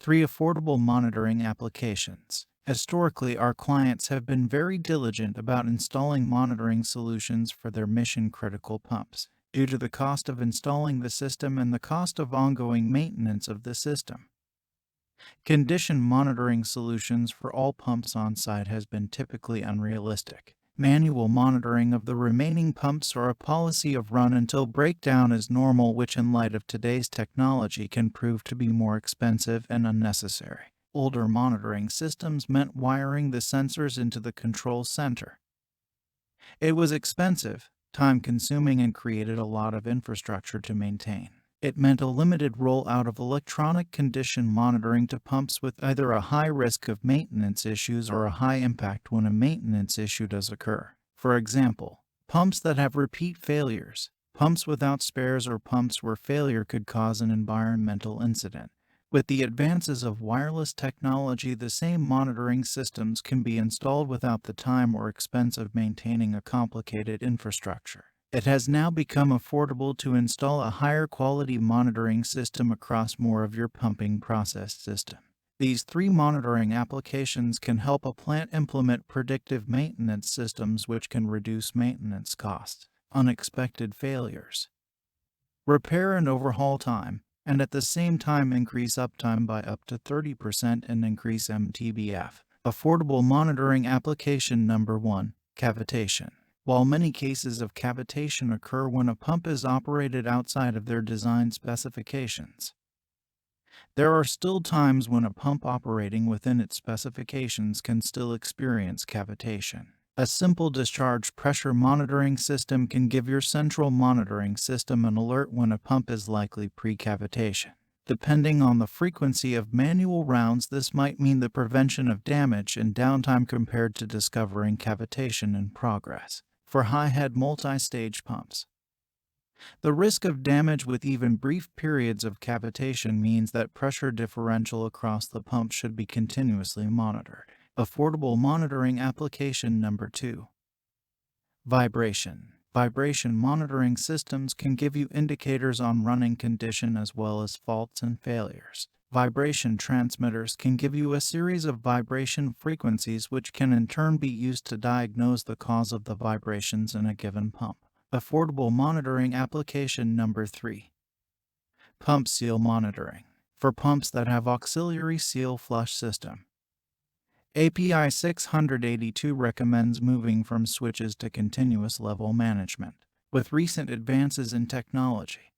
3 affordable monitoring applications. Historically, our clients have been very diligent about installing monitoring solutions for their mission-critical pumps, due to the cost of installing the system and the cost of ongoing maintenance of the system. Condition monitoring solutions for all pumps on site has been typically unrealistic. Manual monitoring of the remaining pumps or a policy of run until breakdown is normal, which in light of today's technology can prove to be more expensive and unnecessary. Older monitoring systems meant wiring the sensors into the control center. It was expensive, time-consuming, and created a lot of infrastructure to maintain. It meant a limited rollout of electronic condition monitoring to pumps with either a high risk of maintenance issues or a high impact when a maintenance issue does occur. For example, pumps that have repeat failures, pumps without spares, or pumps where failure could cause an environmental incident. With the advances of wireless technology, the same monitoring systems can be installed without the time or expense of maintaining a complicated infrastructure. It has now become affordable to install a higher quality monitoring system across more of your pumping process system. These 3 monitoring applications can help a plant implement predictive maintenance systems, which can reduce maintenance costs, unexpected failures, repair and overhaul time, and at the same time increase uptime by up to 30% and increase MTBF. Affordable monitoring application number 1, cavitation. While many cases of cavitation occur when a pump is operated outside of their design specifications, there are still times when a pump operating within its specifications can still experience cavitation. A simple discharge pressure monitoring system can give your central monitoring system an alert when a pump is likely pre-cavitation. Depending on the frequency of manual rounds, this might mean the prevention of damage and downtime compared to discovering cavitation in progress. For high-head multi-stage pumps, the risk of damage with even brief periods of cavitation means that pressure differential across the pump should be continuously monitored. Affordable monitoring application number 2, vibration. Vibration monitoring systems can give you indicators on running condition as well as faults and failures. Vibration transmitters can give you a series of vibration frequencies, which can in turn be used to diagnose the cause of the vibrations in a given pump. Affordable monitoring application number 3, pump seal monitoring. For pumps that have auxiliary seal flush system, API 682 recommends moving from switches to continuous level management. With recent advances in technology,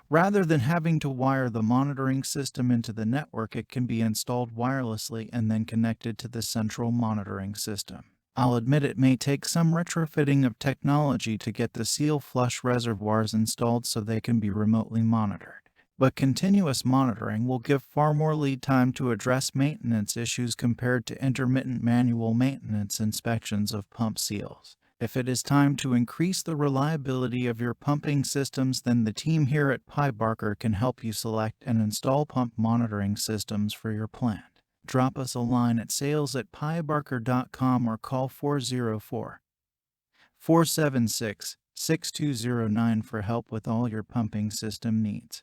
rather than having to wire the monitoring system into the network, it can be installed wirelessly and then connected to the central monitoring system. I'll admit it may take some retrofitting of technology to get the seal flush reservoirs installed so they can be remotely monitored, but continuous monitoring will give far more lead time to address maintenance issues compared to intermittent manual maintenance inspections of pump seals. If it is time to increase the reliability of your pumping systems, then the team here at PieBarker can help you select and install pump monitoring systems for your plant. Drop us a line at sales@piebarker.com or call 404-476-6209 for help with all your pumping system needs.